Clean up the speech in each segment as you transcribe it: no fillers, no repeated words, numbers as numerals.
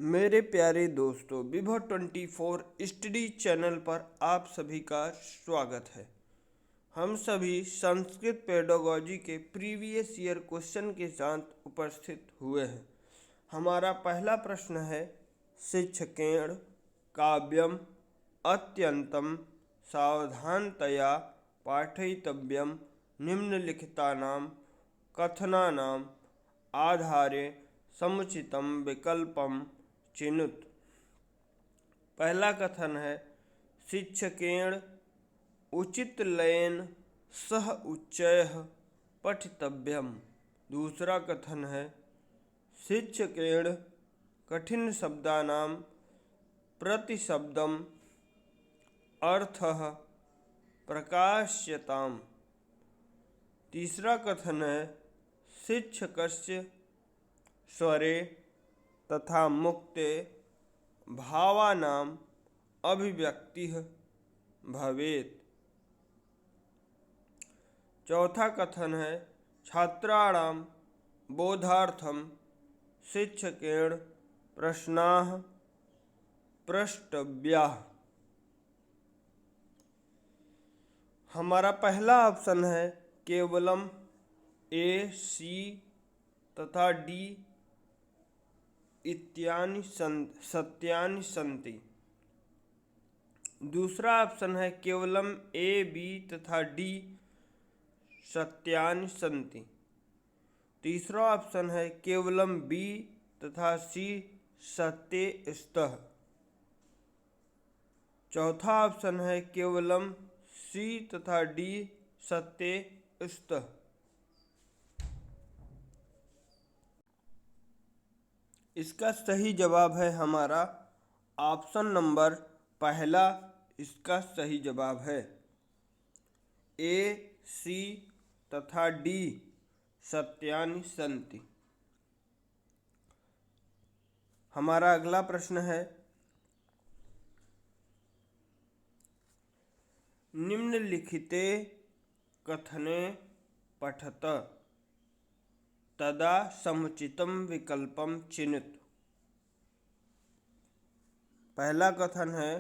मेरे प्यारे दोस्तों, विभो 24 स्टडी चैनल पर आप सभी का स्वागत है। हम सभी संस्कृत पेडागोजी के प्रीवियस ईयर क्वेश्चन के साथ उपस्थित हुए हैं। हमारा पहला प्रश्न है, शिक्षकेण काव्यम अत्यंतम सावधानतया पाठयितव्यम निम्नलिखितानां कथनानां आधारे समुचितं विकल्पम चिनुत। पहला कथन है, शिक्षकेण उचित लयेन सह उच्चैः पठितव्यम। दूसरा कथन है, शिक्षकेण कठिन शब्दानां प्रतिशब्दम अर्थः प्रकाश्यताम्। तीसरा कथन है, शिक्षकस्य स्वरे तथा मुक्ते भावानां अभिव्यक्तिः भवेत्। चौथा कथन है, छात्राणां बोधार्थं शिक्षकेण प्रश्नाः प्रष्टव्याः। हमारा पहला ऑप्शन है, केवलम ए, सी तथा डी इत्यानि सत्यानि सन्ति। दूसरा ऑप्शन है, केवलम ए, बी तथा डी सत्यानि सन्ति। तीसरा ऑप्शन है, केवलम बी तथा सी सत्ये स्तः। चौथा ऑप्शन है, केवलम सी तथा डी सत्ये स्तः। इसका सही जवाब है हमारा ऑप्शन नंबर पहला। इसका सही जवाब है ए, सी तथा डी सत्यानि सन्ति। हमारा अगला प्रश्न है, निम्नलिखिते कथने पठत तदा समुचितं विकल्पम चिनुत। पहला कथन है,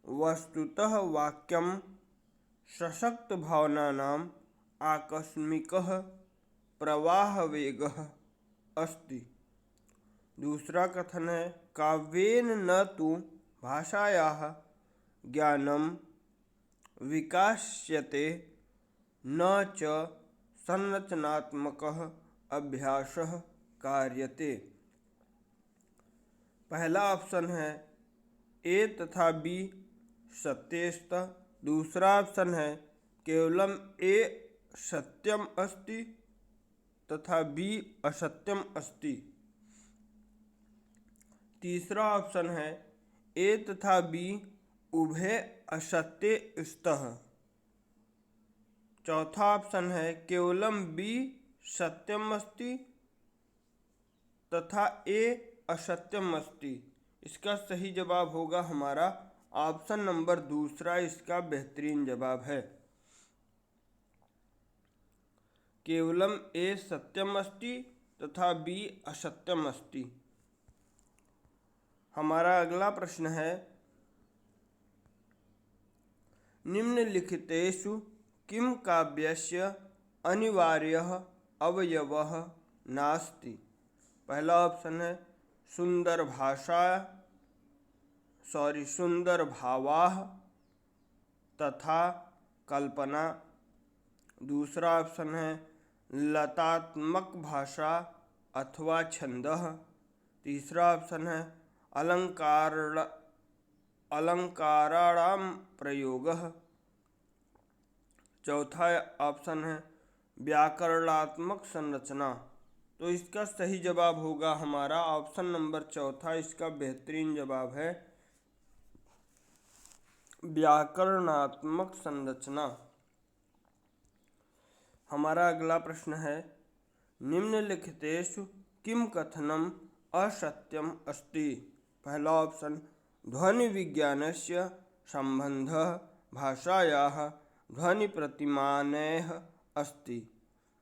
वस्तुतः वाक्यम सशक्त भावनानां आकस्मिकः प्रवाहवेगः अस्ति। दूसरा कथन है, काव्येन न तु भाषायाः ज्ञानं विकास्यते न च संरचनात्मकः अभ्यासः कार्यते। पहला ऑप्शन है, ए तथा बी सत्ये स्तः। दूसरा ऑप्शन है, केवलम ए सत्यम अस्ति तथा बी असत्यम अस्ति। तीसरा ऑप्शन है, ए तथा बी उभय असत्ये स्तः। चौथा ऑप्शन है, केवलम बी सत्यम अस्ति तथा ए असत्यम अस्ति। इसका सही जवाब होगा हमारा ऑप्शन नंबर दूसरा। इसका बेहतरीन जवाब है, केवलम ए सत्यम अस्ति तथा बी असत्यम अस्ति। हमारा अगला प्रश्न है, निम्नलिखितेषु किं काव्यस्य अनिवार्यः अवयवः नास्ति। पहला ऑप्शन है, सुंदर भावाः तथा कल्पना। दूसरा ऑप्शन है, लतात्मक भाषा अथवा छंदः। तीसरा ऑप्शन है, अलंकाराणां प्रयोगः। चौथा ऑप्शन है, व्याकरणात्मक संरचना। तो इसका सही जवाब होगा हमारा ऑप्शन नंबर चौथा। इसका बेहतरीन जवाब है व्याकरणात्मक संरचना। हमारा अगला प्रश्न है, निम्नलिखितेषु किं कथनम असत्यम अस्ति। पहला ऑप्शन, ध्वनि विज्ञानस्य संबंधः भाषायाः ध्वनि प्रतिमानैः अस्ति।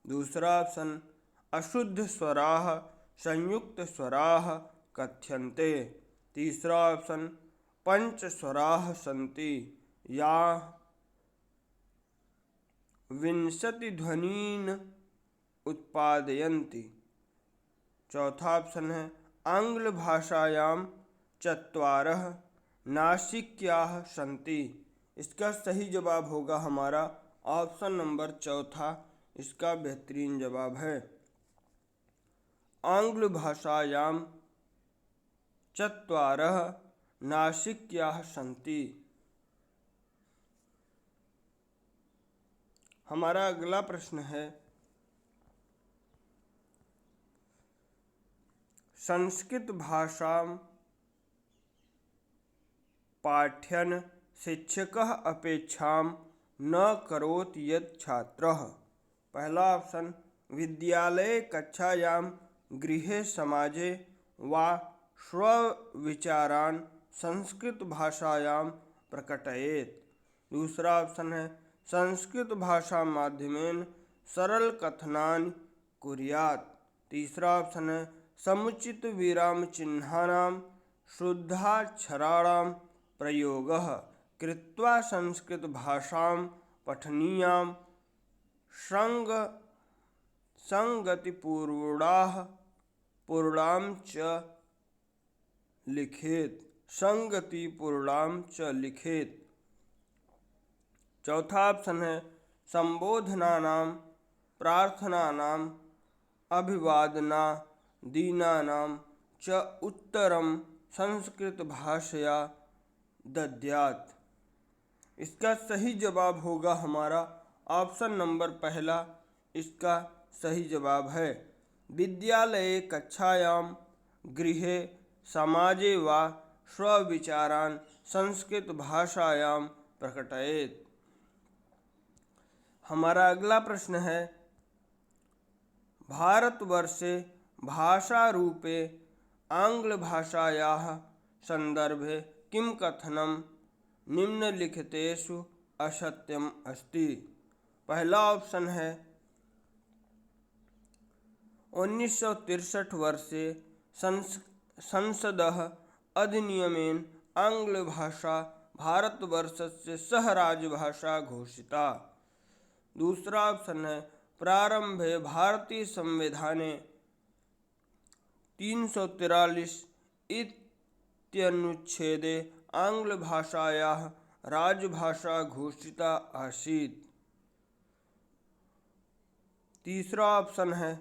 दूसरा ऑप्शन, अशुद्ध स्वराः संयुक्त स्वराः कथ्यन्ते। तीसरा ऑप्शन पंचस्वराः सन्ति या विंशतिध्वनीन् उत्पादयन्ति। चौथा ऑप्शन है आंग्ल भाषायां चत्वारः नासिक्याः सन्ति। इसका सही जवाब होगा हमारा ऑप्शन नंबर चौथा, इसका बेहतरीन जवाब है। आंग्ल भाषायां चत्वारः नासिक्याः सन्ति। हमारा अगला प्रश्न है संस्कृत भाषा पाठ्यन शिक्षकः अपेक्षां न करोति यत् छात्रः। पहला ऑप्शन विद्यालये कक्षायां गृहे समाजे वा स्वविचारान् संस्कृत भाषायां प्रकटयेत्। दूसरा ऑप्शन है संस्कृत भाषा माध्यमेन सरल कथनानि कुर्यात्। तीसरा ऑप्शन है समुचित विराम चिह्नानां शुद्धाक्षराणां प्रयोगः कृत्वा संस्कृत भाषां पठनीयां संगतिपूर्णां च लिखेत्। संगतिपूर्णां च लिखेत्। चौथा ऑप्शन है संबोधनानां प्रार्थनानां अभिवादनादीनानां च उत्तरं संस्कृत भाषया दद्यात्। इसका सही जवाब होगा हमारा ऑप्शन नंबर पहला, इसका सही जवाब है विद्यालये कक्षायां गृहे समाजे वा स्वविचारान् संस्कृत भाषायां प्रकटयेत्। हमारा अगला प्रश्न है भारतवर्षे भाषारूपे आंग्लभाषायाः संदर्भे किं कथनं निम्नलिखितेषु असत्यम् अस्ति। पहला ऑप्शन है 1963 वर्षे संसदः अधिनियमेन आंग्लभाषा भारतवर्षस्य सह राजभाषा घोषिता। दूसरा ऑप्शन है प्रारंभे भारतीय संविधाने 343 इत्यनुच्छेदे आंग्लभाषायाः राजभाषा घोषिता आसीत्। तीसरा ऑप्शन है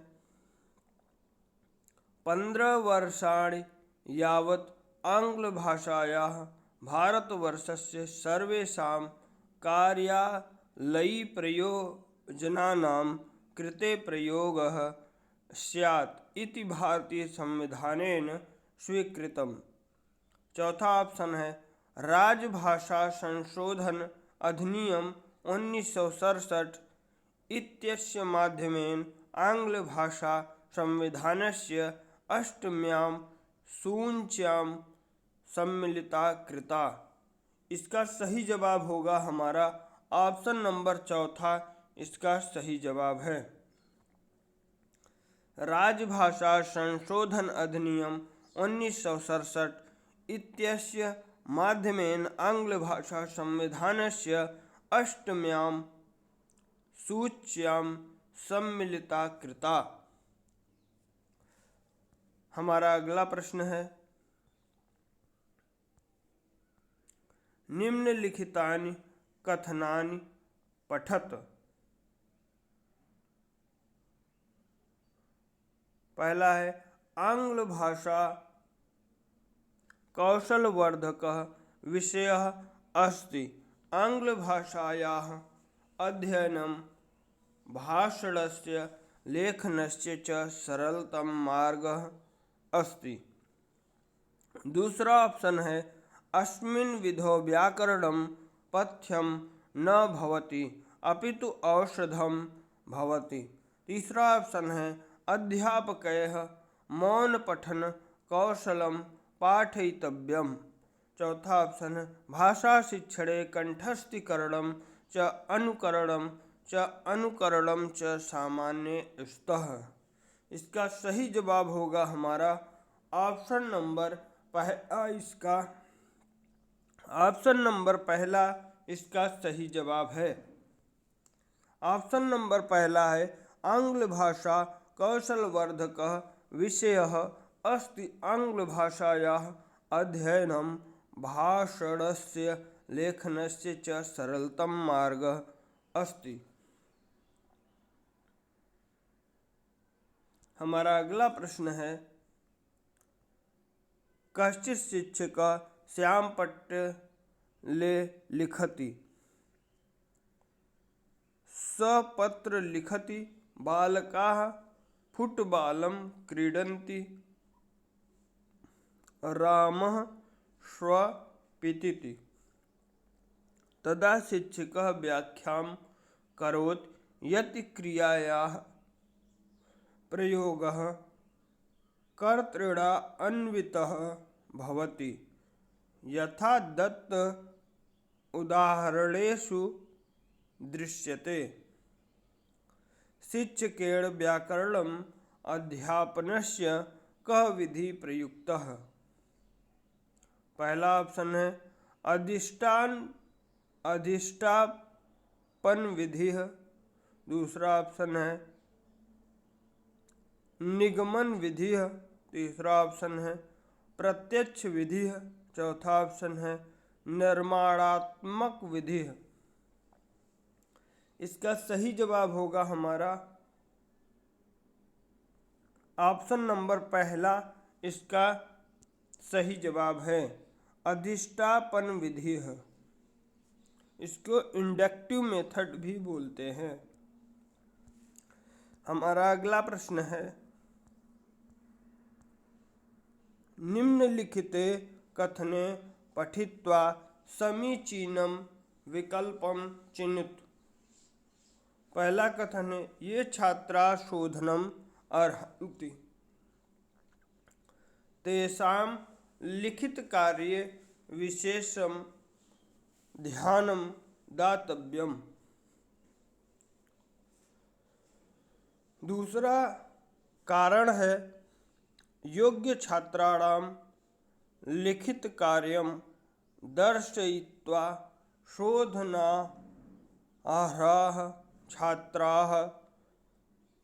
15 वर्षाणि यावत् आंग्लभाषायाः भारतवर्षस्य सर्वेषां कार्यालयीप्रयोजनानां कृते प्रयोगः स्यात् इति भारतीय संविधानेन स्वीकृतम्। चौथा ऑप्शन है राजभाषा संशोधन अधिनियम 1967 इत्यस्य माध्यमेन आंग्लभाषा संविधानस्य 8व्यां सूच्यां सम्मिलिता कृता। इसका सही जवाब होगा हमारा ऑप्शन नंबर चौथा, इसका सही जवाब है राजभाषा संशोधन अधिनियम 1967 इत्यस्य माध्यमेन आंग्लभाषा संविधानस्य 8व्यां सूच्यां सम्मिलिता कृता। हमारा अगला प्रश्न है निम्नलिखितानि कथनानि पठत। पहला है आंग्ल भाषा कौशलवर्धकः विषयः अस्ति। आंग्ल भाषायाः अध्ययनं भाषणस्य लेखनस्य च सरलतम मार्गः अस्ति। दूसरा ऑप्शन है अस्मिन् विधौ व्याकरणं पथ्यं न भवति अपितु औषधं भवति। तीसरा ऑप्शन है अध्यापकैः मौन पठन कौशलं पाठयितव्यम्। चौथा ऑप्शन है भाषा शिक्षणे कंठस्थीकरणं च अनुकरणं च सामान्यतः। इसका सही जवाब होगा हमारा ऑप्शन नंबर इसका ऑप्शन नंबर पहला इसका सही जवाब है। ऑप्शन नंबर पहला है आंग्ल भाषा कौशलवर्धकः विषयः अस्ति। आंग्ल भाषायाः अध्ययनं भाषणस्य लेखनस्य च सरलतम मार्गः अस्ति। हमारा अगला प्रश्न है कश्चित् शिक्षकः श्यामपट्टले लिखति। सपत्र लिखति। बालकाः फुटबालं क्रीडन्ति। रामः स्वपितीति। तदा शिक्षकः व्याख्यां करोति यत् क्रियायाः प्रयोगः कर्तृणा अन्वितः भवति यथा दत्त उदाहरणेषु दृश्यते। शिक्षकेण व्याकरणम् अध्यापनस्य कः विधिः प्रयुक्तः। पहला ऑप्शन है अधिष्ठापन विधिः। दूसरा ऑप्शन है निगमन विधिः। तीसरा ऑप्शन है प्रत्यक्ष विधिः। चौथा ऑप्शन है निर्माणात्मक विधिः। इसका सही जवाब होगा हमारा ऑप्शन नंबर पहला इसका सही जवाब है अधिष्ठापन विधि है। इसको इंडक्टिव मेथड भी बोलते हैं। हमारा अगला प्रश्न है निम्नलिखिते कथने पठित्वा समीचीनं विकल्पं चिन्वन्तु। पहला कथन है ये छात्रा शोधनम् अर्हन्ति। तेषां लिखितकार्ये विशेषं ध्यानं दातव्यम्। दूसरा कारण है योग्य छात्राणां लिखित कार्यं दर्शयित्वा शोधनार्हाः छात्राः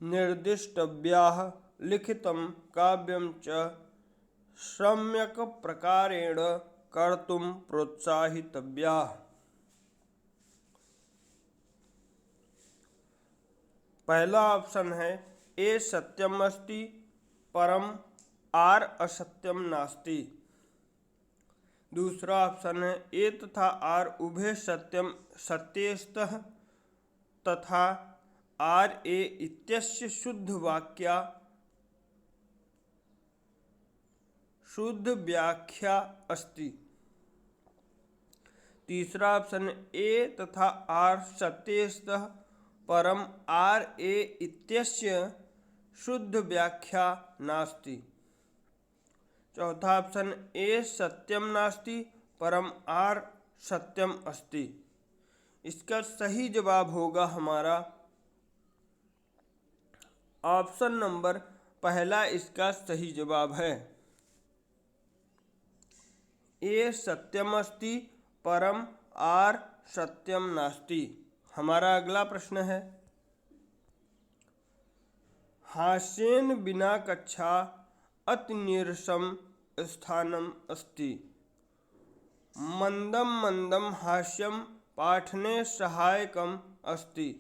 निर्दिष्टव्याः। लिखितं काव्यं च सम्यक् प्रकारेण कर्तुं प्रोत्साहितव्याः। पहला ऑप्शन है ए सत्यम अस्ति परम आर असत्यम नास्ति। दूसरा ऑप्शन है ए तथा आर उभय सत्यम सत्यस्तः तथा आर ए इत्यस्य शुद्ध व्याख्या अस्ति। तीसरा ऑप्शन ए तथा आर सत्यस्तः परम आर ए इत्यस्य शुद्ध व्याख्या नास्ति। चौथा ऑप्शन ए सत्यम नास्ति परम आर सत्यम अस्ति। इसका सही जवाब होगा हमारा ऑप्शन नंबर पहला इसका सही जवाब है ए सत्यम अस्ति परम आर सत्यम नास्ति। हमारा अगला प्रश्न है हास्येन विना कक्षा अति नीरसं स्थानम् अस्ति। मंदं मंदं हास्यं पाठने सहायकम् अस्ति।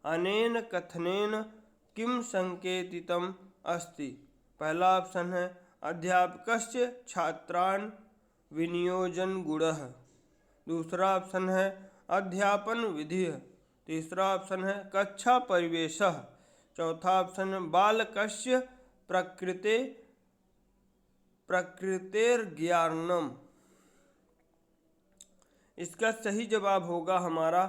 अनेन कथनेन किं संकेतितम् अस्ति। पहला ऑप्शन है अध्यापकस्य छात्रान् विनियोजन गुणः। दूसरा ऑप्शन है अध्यापन विधिः। तीसरा ऑप्शन है कक्षा परिवेशः। चौथा ऑप्शन है बालकस्य प्रकृतेर्ज्ञानम्। इसका सही जवाब होगा हमारा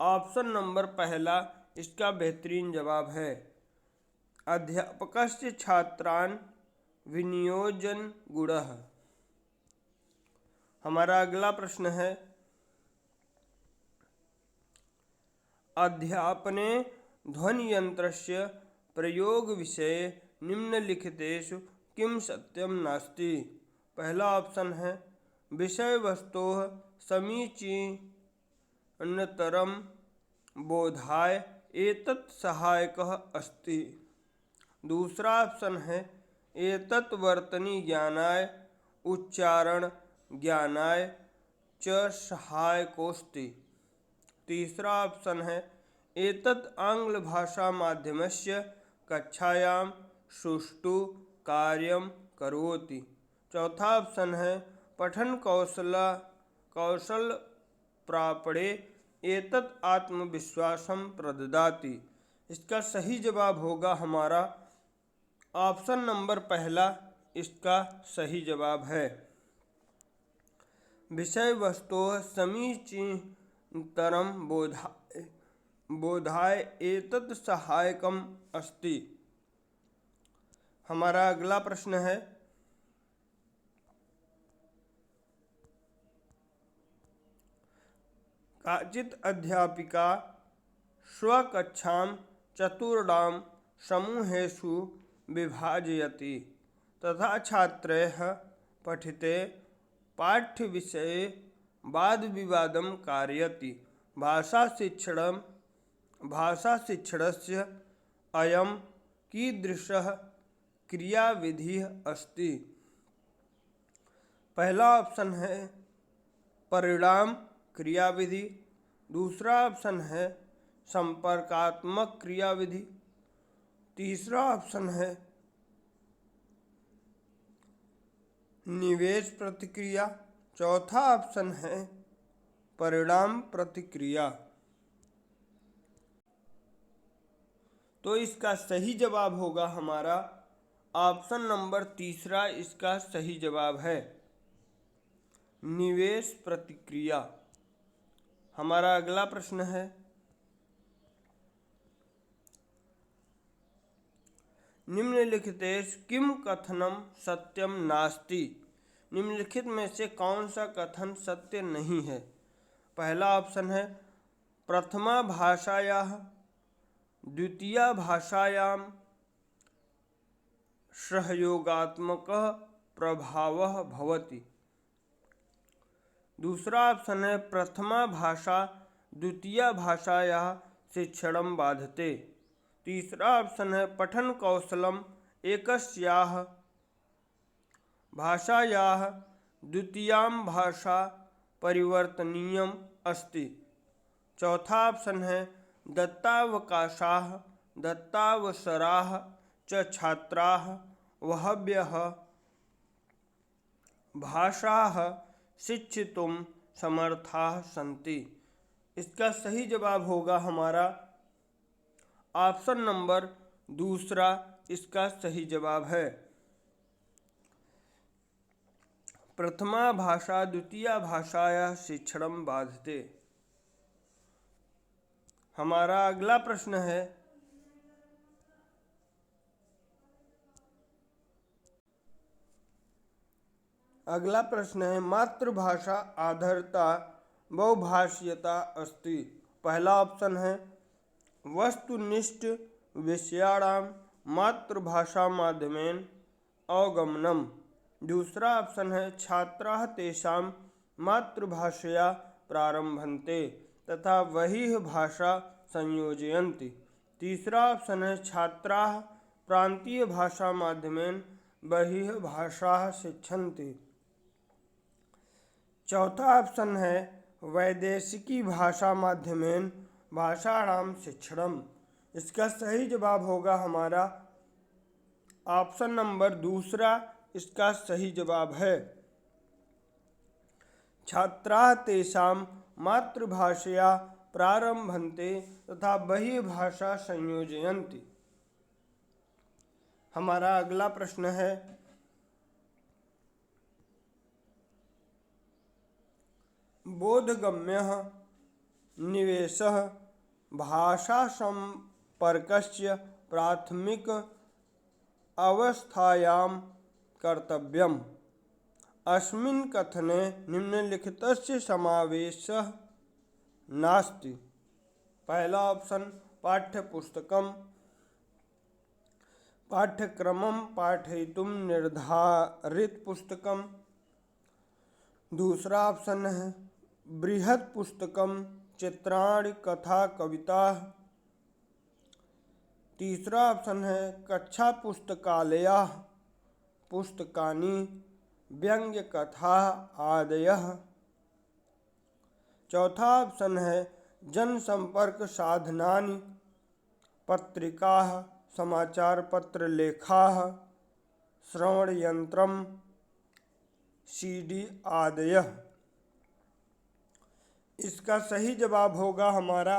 ऑप्शन नंबर पहला इसका बेहतरीन जवाब है अध्यापकस्य छात्रान् विनियोजन गुणः। हमारा अगला प्रश्न है अध्यापने ध्वनियंत्रस्य प्रयोग विषये निम्नलिखितेषु किम सत्यम नास्ति। पहला ऑप्शन है विषय वस्तोः समीचीनतरं बोधाय एतत् सहायकः अस्ति। दूसरा ऑप्शन है एतत् वर्तनी ज्ञानाय उच्चारण ज्ञानाय च सहायकोऽस्ति। तीसरा ऑप्शन है एतत् आंग्ल भाषा माध्यमस्य कक्षायां सुष्ठु कार्यं करोति। चौथा ऑप्शन है पठन कौशल प्रापणे एतत् आत्मविश्वासं प्रददाति। इसका सही जवाब होगा हमारा ऑप्शन नंबर पहला, इसका सही जवाब है विषय वस्तोः समीचीनतरं बोधाय एतत् सहायकम् अस्ति। हमारा अगला प्रश्न है काचित् अध्यापिका स्वकक्षां चतुर्णां समूहेषु विभाजयति तथा छात्रैः पठिते पाठ्यविषये वादविवादं कारयति। भाषाशिक्षणस्य अयं कीदृशः क्रियाविधिः अस्ति। पहला ऑप्शन है परिणाम क्रियाविधि। दूसरा ऑप्शन है संपर्कात्मक क्रियाविधि। तीसरा ऑप्शन है निवेश प्रतिक्रिया। चौथा ऑप्शन है परिणाम प्रतिक्रिया। तो इसका सही जवाब होगा हमारा ऑप्शन नंबर तीसरा, इसका सही जवाब है निवेश प्रतिक्रिया। हमारा अगला प्रश्न है निम्नलिखितेषु किम कथनम सत्यम नास्ति। निम्नलिखित में से कौन सा कथन सत्य नहीं है। पहला ऑप्शन है प्रथमा भाषायाः द्वितीया भाषायां सहयोगात्मकः प्रभावः भवति। दूसरा ऑप्शन है प्रथमा भाषा द्वितीया भाषायाः शिक्षणं बाधते। तीसरा ऑप्शन है पठन कौशलम एकस्याः भाषायाः द्वितीयां भाषा परिवर्तनीयम् अस्ति। चौथा ऑप्शन है दत्तावसराः च छात्राः वहव्यः भाषाः शिक्षितुं समर्थाः सन्ति। इसका सही जवाब होगा हमारा ऑप्शन नंबर दूसरा, इसका सही जवाब है प्रथमा भाषा द्वितीया भाषायाः शिक्षणं बाधते। हमारा अगला प्रश्न है मातृभाषा आधारिता बहुभाषीयता अस्ति। पहला ऑप्शन है वस्तुनिष्ठ विषयाणां मातृभाषा माध्यमेन अवगमनम्। दूसरा ऑप्शन है छात्राः तेषां मातृभाषया प्रारभन्ते तथा बहिः भाषा संयोजयन्ति। तीसरा ऑप्शन है छात्राः प्रांतीय भाषा माध्यमेन बहिः भाषाः शिक्षन्ति। चौथा ऑप्शन है वैदेशिकी भाषा माध्यमेन भाषाणां शिक्षणम्। इसका सही जवाब होगा हमारा ऑप्शन नंबर दूसरा, इसका सही जवाब है छात्राः तेषां मातृभाषया प्रारभन्ते तथा बहिः भाषा संयोजयन्ति। हमारा अगला प्रश्न है बोधगम्यः निवेशः भाषासम्पर्कस्य प्राथमिक अवस्थायां कर्तव्यम्। अस्मिन् कथने निम्नलिखितस्य समावेशः नास्ति। पहला ऑप्शन पाठ्यपुस्तकम्। पाठ्यक्रमं पाठयितुं निर्धारित पुस्तकम। दूसरा ऑप्शन है बृहत् पुस्तकम, चित्राणि, कथा, कविता। तीसरा ऑप्शन है कक्षा पुस्तकालयः, पुस्तकानि, व्यंग्य कथा आदयः। चौथा ऑप्शन है जनसंपर्क साधनानि, पत्रिकाः, समाचार पत्र, लेखाः, श्रवण यंत्रम, सीडी आदयः। इसका सही जवाब होगा हमारा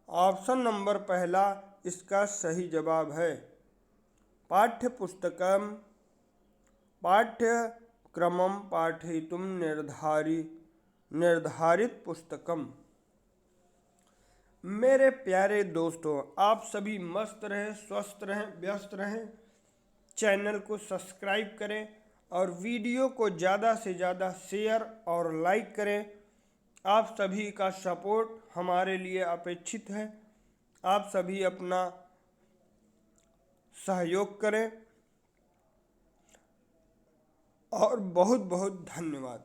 ऑप्शन नंबर पहला, इसका सही जवाब है पाठ्यपुस्तकम पाठ्यक्रमं पाठयितुं निर्धारित पुस्तकम। मेरे प्यारे दोस्तों, आप सभी मस्त रहें, स्वस्थ रहें, व्यस्त रहें। चैनल को सब्सक्राइब करें और वीडियो को ज़्यादा से ज़्यादा शेयर और लाइक करें। आप सभी का सपोर्ट हमारे लिए अपेक्षित है। आप सभी अपना सहयोग करें और बहुत बहुत धन्यवाद।